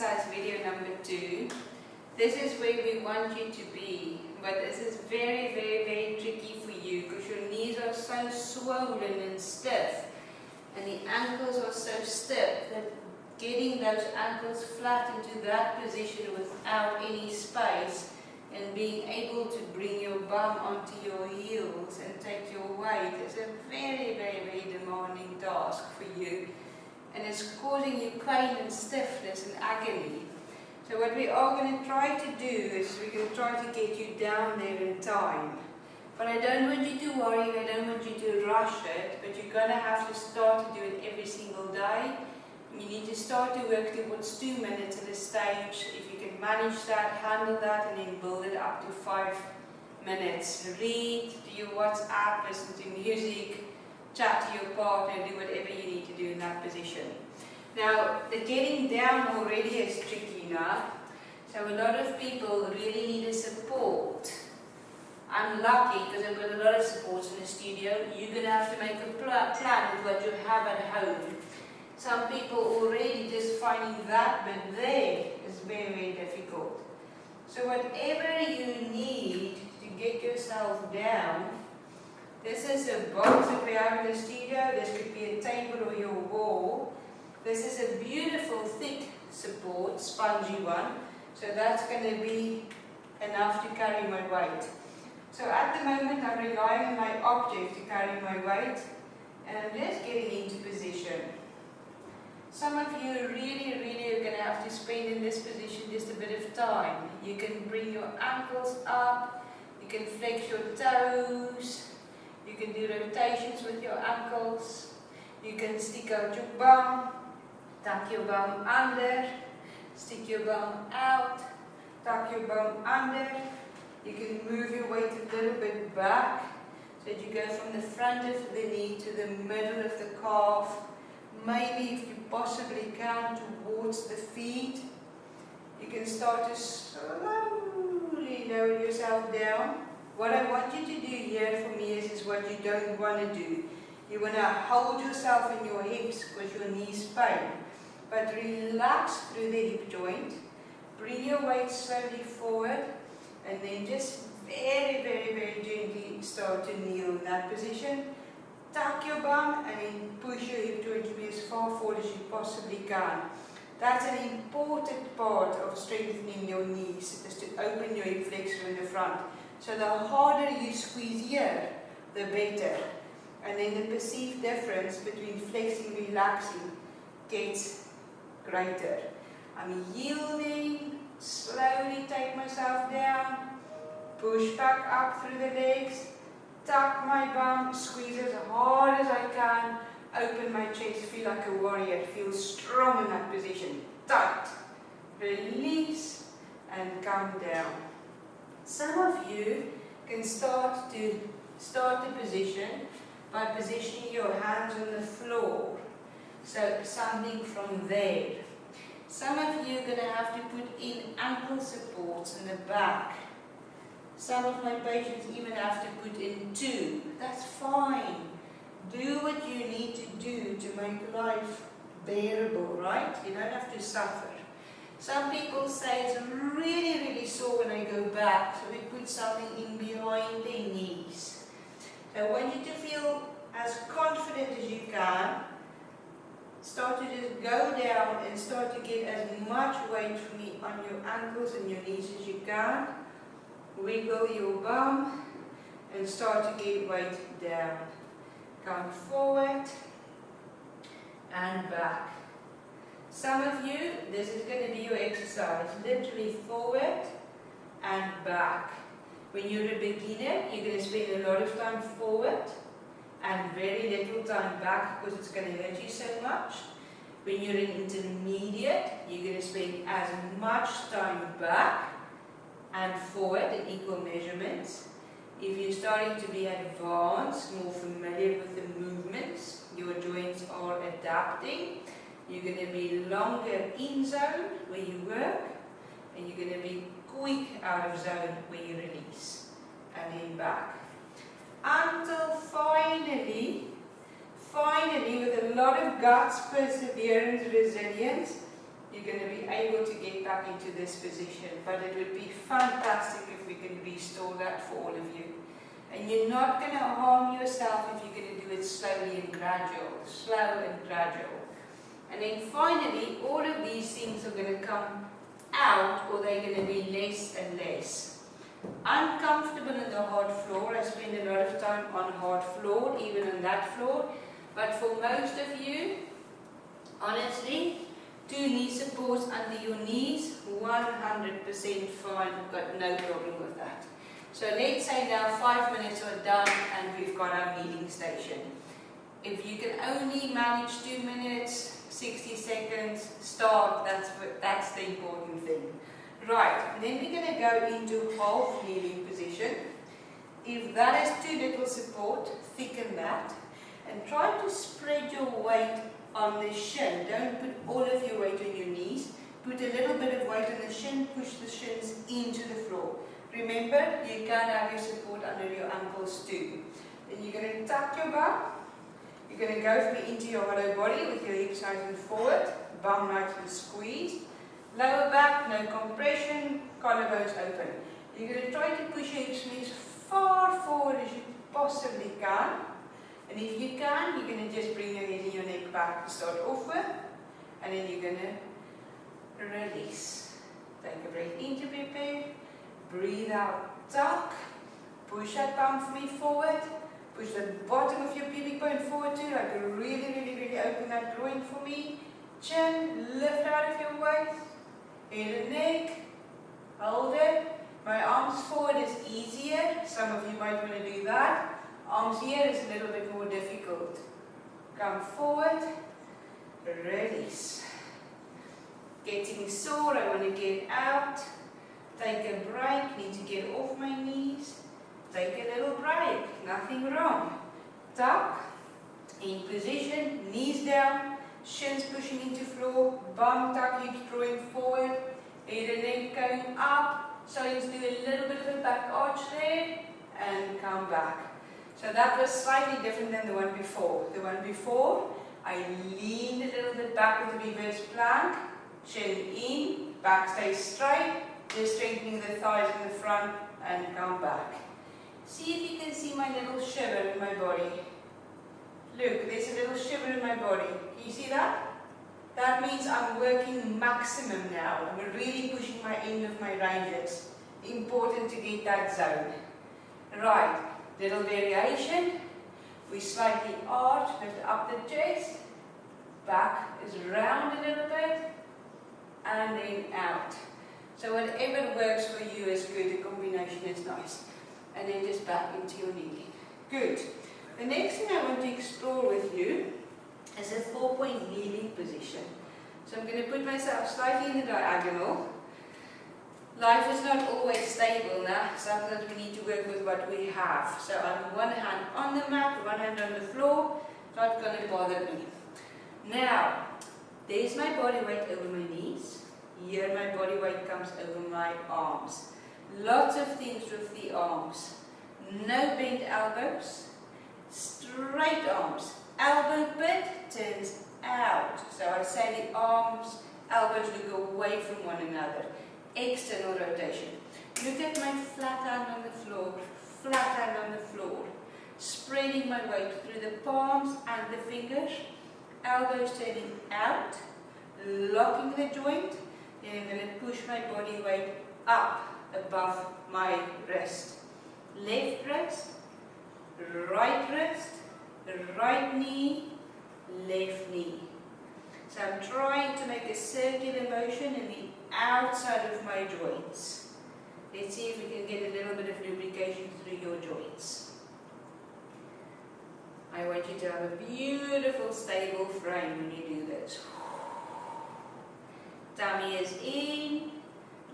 exercise video number 2. This is where we want you to be, but this is very, very, very tricky for you because your knees are so swollen and stiff, and the ankles are so stiff that getting those ankles flat into that position without any space and being able to bring your bum onto your heels and take your weight is a very, very, very demanding task for you, and it's causing you pain and stiffness and agony. So what we are going to try to do is we're going to try to get you down there in time. But I don't want you to worry, I don't want you to rush it, but you're going to have to start to do it every single day. You need to start to work towards 2 minutes at a stage. If you can manage that, handle that, and then build it up to 5 minutes. Read, do your WhatsApp, listen to music, chat to your partner, do whatever you need to do in that position. Now, the getting down already is tricky now. So a lot of people really need a support. I'm lucky because I've got a lot of supports in the studio. You're going to have to make a plan with what you have at home. Some people already just finding that bit there is very, very difficult. So whatever you need to get yourself down, this is a box that we have in the studio. This could be a table or your wall. This is a beautiful thick support, spongy one. So that's going to be enough to carry my weight. So at the moment I'm relying on my object to carry my weight, and I'm just getting into position. Some of you really, really are going to have to spend in this position just a bit of time. You can bring your ankles up, you can flex your toes, you can do rotations with your ankles, you can stick out your bum, tuck your bum under, stick your bum out, tuck your bum under. You can move your weight a little bit back so that you go from the front of the knee to the middle of the calf. Maybe if you possibly can towards the feet. You can start to slowly lower yourself down. What I want you to do here for me is what you don't want to do. You want to hold yourself in your hips because your knees pain. But relax through the hip joint. Bring your weight slowly forward. And then just very, very, very gently start to kneel in that position. Tuck your bum and then push your hip joint to be as far forward as you possibly can. That's an important part of strengthening your knees, is to open your hip flexor in the front. So the harder you squeeze here, the better. And then the perceived difference between flexing and relaxing gets greater. I'm yielding, slowly take myself down, push back up through the legs, tuck my bum, squeeze as hard as I can, open my chest, feel like a warrior, feel strong in that position, tight, release and come down. Some of you can start the position by positioning your hands on the floor, so something from there. Some of you are going to have to put in ankle supports in the back. Some of my patients even have to put in 2. That's fine. Do what you need to do to make life bearable, right? You don't have to suffer. Some people say it's really, really sore when I go back, so we put something in behind their knees. So I want you to feel as confident as you can. Start to just go down and start to get as much weight from on your ankles and your knees as you can. Wiggle your bum and start to get weight down. Come forward and back. Some of you, this is going to be your exercise. Literally forward and back. When you're a beginner, you're going to spend a lot of time forward and very little time back because it's going to hurt you so much. When you're an intermediate, you're going to spend as much time back and forward in equal measurements. If you're starting to be advanced, more familiar with the movements, your joints are adapting, you're going to be longer in zone where you work, and you're going to be quick out of zone where you release, and then back. Until finally, with a lot of guts, perseverance, resilience, you're going to be able to get back into this position. But it would be fantastic if we can restore that for all of you. And you're not going to harm yourself if you're going to do it slowly and gradual, slow and gradual. And then finally, all of these things are going to come out, or they're going to be less and less. Uncomfortable in the hard floor. I spend a lot of time on hard floor, even on that floor. But for most of you, honestly, 2 knee supports under your knees, 100% fine. I've got no problem with that. So let's say now 5 minutes are done and we've got our kneeling station. If you can only manage 2 minutes, 60 seconds, start. That's the important thing. Right, then we're going to go into half kneeling position. If that has too little support, thicken that. And try to spread your weight on the shin. Don't put all of your weight on your knees. Put a little bit of weight on the shin, push the shins into the floor. Remember, you can have your support under your ankles too. Then you're going to tuck your butt. You're going to go into your hollow body with your hips nice and forward, bum nice and squeezed. Lower back, no compression, collarbones open. You're going to try to push your hips as far forward as you possibly can. And if you can, you're going to just bring your head and your neck back to start off with. And then you're going to release. Take a breath in to prepare. Breathe out, tuck. Push that bum for me forward. Push the bottom of your pubic bone forward too. Like really open that groin for me. Chin, lift out of your waist. Head and neck. Hold it. My arms forward is easier. Some of you might want to do that. Arms here is a little bit more difficult. Come forward. Release. Getting sore. I want to get out. Take a break. Need to get off my knees. Take a little break, nothing wrong. Tuck, in position, knees down, shins pushing into floor, bum tuck, hips drawing forward, head and neck going up. So let's do a little bit of a back arch there, and come back. So that was slightly different than the one before. The one before, I leaned a little bit back with a reverse plank, chin in, back stays straight, just strengthening the thighs in the front, and come back. See if you can see my little shiver in my body. Look, there's a little shiver in my body. Can you see that? That means I'm working maximum now. I'm really pushing my end of my ranges. Important to get that zone. Right, little variation. We slightly arch, lift up the chest. Back is round a little bit. And then out. So whatever works for you is good. The combination is nice. And then just back into your kneeling. Good. The next thing I want to explore with you is a 4-point kneeling position. So I'm going to put myself slightly in the diagonal. Life is not always stable now. Sometimes we need to work with what we have. So I'm one hand on the mat, one hand on the floor. Not going to bother me. Now, there's my body weight over my knees. Here my body weight comes over my arms. Lots of things with the arms. No bent elbows. Straight arms. Elbow pit turns out. So I say the arms, elbows look away from one another. External rotation. Look at my flat hand on the floor. Flat hand on the floor. Spreading my weight through the palms and the fingers. Elbows turning out. Locking the joint. Then I'm going to push my body weight up above my wrist. Left wrist, right knee, left knee. So I'm trying to make a circular motion in the outside of my joints. Let's see if we can get a little bit of lubrication through your joints. I want you to have a beautiful, stable frame when you do this. Tummy is in.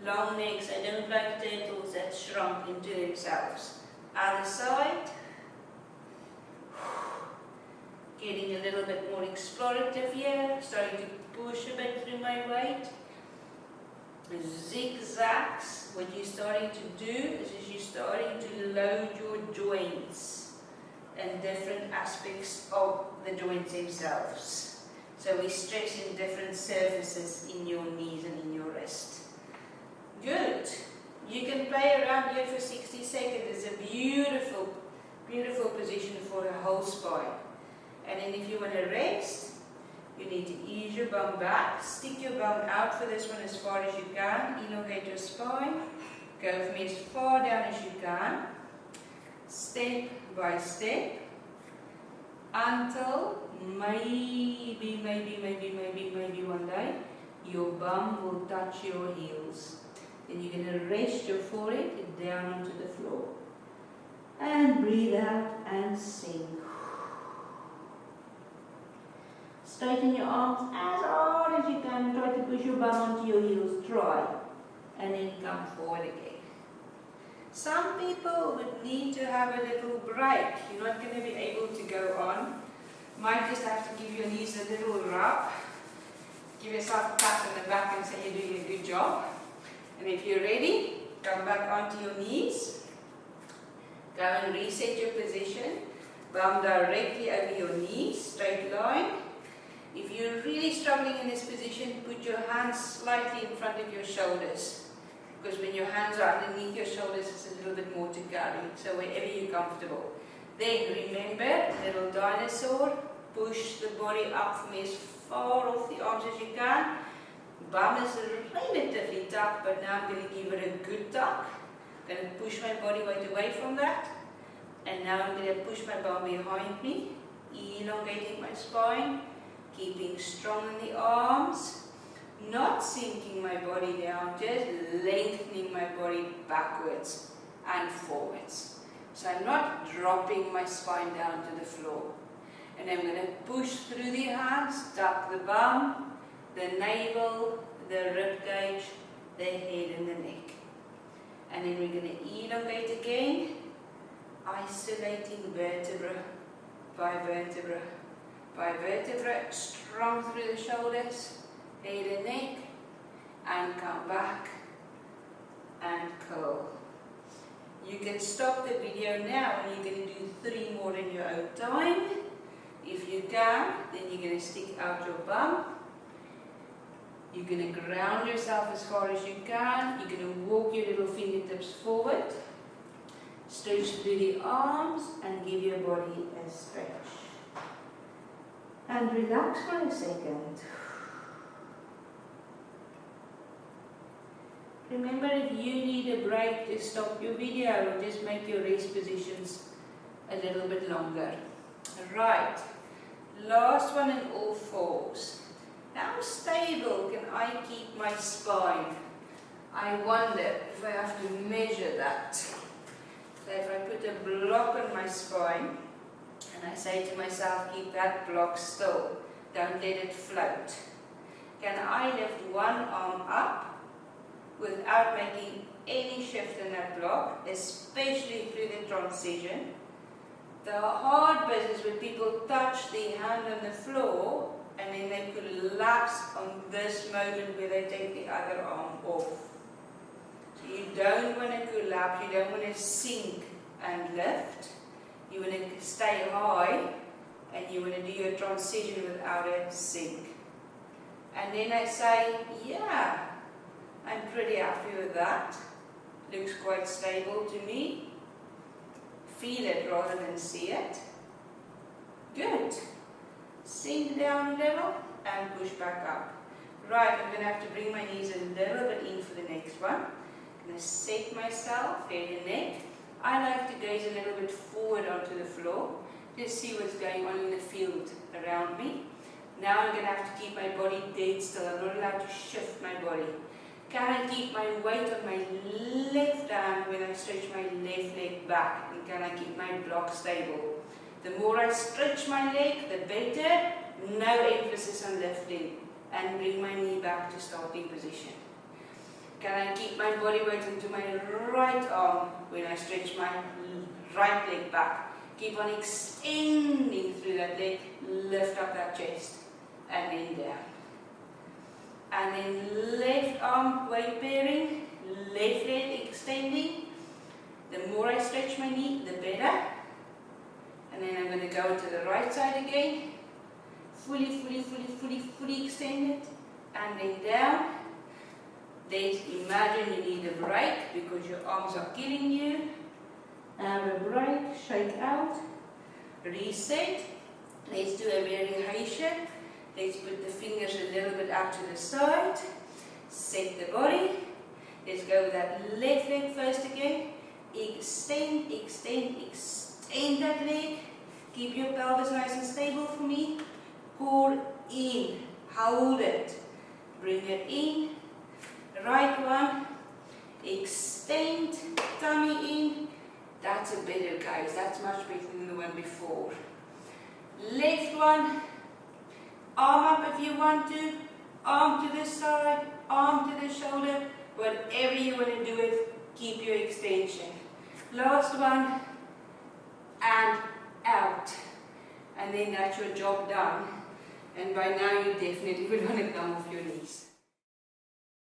Long necks, I don't like turtles that shrunk into themselves. Other side. Getting a little bit more explorative here. Starting to push a bit through my weight. Zigzags. What you're starting to do is you're starting to load your joints and different aspects of the joints themselves. So we're stressing different surfaces in your knees and in your wrist. Good. You can play around here for 60 seconds. It's a beautiful, beautiful position for the whole spine. And then if you want to rest, you need to ease your bum back. Stick your bum out for this one as far as you can. Elongate your spine. Go from as far down as you can. Step by step. Until maybe one day, your bum will touch your heels. Then you're going to rest your forehead down onto the floor. And breathe out and sink. Straighten your arms as hard as you can. Try to push your bum onto your heels. Try. And then come forward again. Some people would need to have a little break. You're not going to be able to go on. Might just have to give your knees a little rub. Give yourself a pat on the back and say you're doing a good job. And if you're ready, come back onto your knees. Go and reset your position. Bum directly over your knees, straight line. If you're really struggling in this position, put your hands slightly in front of your shoulders. Because when your hands are underneath your shoulders, it's a little bit more to carry. So wherever you're comfortable. Then remember, little dinosaur, push the body up from as far off the arms as you can. Bum is relatively tucked, but now I'm going to give it a good tuck. I'm going to push my body weight away from that. And now I'm going to push my bum behind me, elongating my spine, keeping strong in the arms, not sinking my body down, just lengthening my body backwards and forwards. So I'm not dropping my spine down to the floor. And I'm going to push through the hands, tuck the bum, the navel, the rib cage, the head and the neck. And then we're going to elongate again, isolating vertebra by vertebra by vertebra, strong through the shoulders, head and neck, and come back and curl. You can stop the video now and you're going to do 3 more in your own time. If you can, then you're going to stick out your bum. You're going to ground yourself as far as you can. You're going to walk your little fingertips forward. Stretch through the arms and give your body a stretch. And relax for a second. Remember, if you need a break, just stop your video and just make your rest positions a little bit longer. Right, last one in all fours. How stable can I keep my spine? I wonder if I have to measure that. So if I put a block on my spine and I say to myself, keep that block still, don't let it float. Can I lift one arm up without making any shift in that block, especially through the transition? The hard bit is when people touch their hand on the floor and then they collapse on this moment where they take the other arm off. So you don't want to collapse, you don't want to sink and lift. You want to stay high and you want to do your transition without a sink. And then I say, yeah, I'm pretty happy with that. Looks quite stable to me. Feel it rather than see it. Good. Sink down a little and push back up. Right, I'm going to have to bring my knees a little bit in for the next one. I'm going to set myself, head and neck. I like to gaze a little bit forward onto the floor. Just see what's going on in the field around me. Now I'm going to have to keep my body dead still. I'm not allowed to shift my body. Can I keep my weight on my left hand when I stretch my left leg back? And can I keep my block stable? The more I stretch my leg, the better. No emphasis on lifting. And bring my knee back to starting position. Can I keep my body weight into my right arm when I stretch my right leg back? Keep on extending through that leg. Lift up that chest. And then down. And then left arm weight bearing, left leg extending. The more I stretch my knee, the better. And then I'm going to go to the right side again. fully extended. And then down. Then imagine you need a break because your arms are killing you. Have a break, shake out, reset. Let's do a variation. Let's put the fingers a little bit out to the side. Set the body. Let's go with that left leg first again. Extend, extend, extend that leg. Keep your pelvis nice and stable for me. Pull in, hold it. Bring it in. Right one. Extend, tummy in. That's a better, guys. That's much better than the one before. Left one. Arm up if you want to. Arm to the side. Arm to the shoulder. Whatever you want to do it, keep your extension. Last one. And out. And then that's your job done. And by now you definitely would want to come off your knees.